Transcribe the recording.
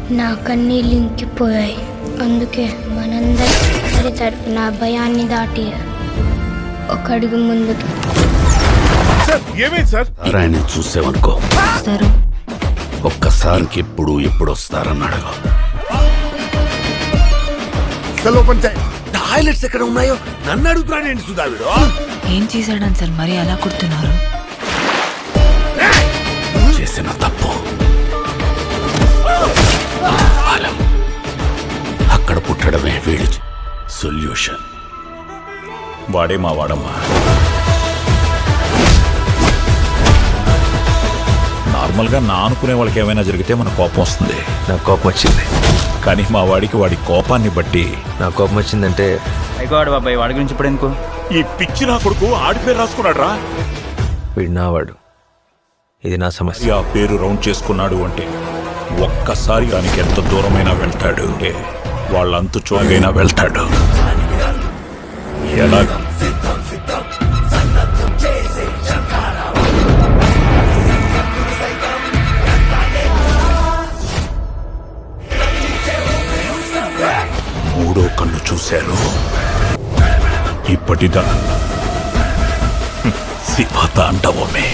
నా కన్నీళ్ళు ఇంకిపోయాయి. అందుకే మనందరి తరపున భయాన్ని దాటి ఒక అడుగు ముందుకి. ఆయన చూసేవనుకో, ఒక్కసారికి ఎప్పుడు వస్తారని అడగ. టాయిలెట్స్ ఎక్కడ ఉన్నాయో నన్ను అడుగుతున్నాడు సుధావిడు. ఏం చేశాడని సార్ మరి అలా కుడుతున్నారు? చేసిన తప్పు అక్కడ పుట్టడమే వీడి సొల్యూషన్. వాడే మా వాడమ్మా. నార్మల్గా నా అనుకునే వాళ్ళకి ఏమైనా జరిగితే మన కోపం వస్తుంది. నాకు కోపం వచ్చింది, కానీ మా వాడికి వాడి కోపాన్ని బట్టి నా కోపం వచ్చిందంటే అయిపోయాడు బాబాయ్. వాడి గురించి ఇప్పుడు ఎందుకు? ఈ పిచ్చి నా కొడుకు ఆడి పేరు రాసుకున్నాడు రా. వీడు నావాడు, ఇది నా సమస్య. ఆ పేరు రౌండ్ చేసుకున్నాడు అంటే ఒక్కసారి దానికి ఎంత దూరమైనా వెళ్తాడు, అంటే వాళ్ళంతు చూడగైనా వెళ్తాడు. ఎలాగ? మూడో కన్ను చూశారు. ఇప్పటిదా శివ తాండవమే.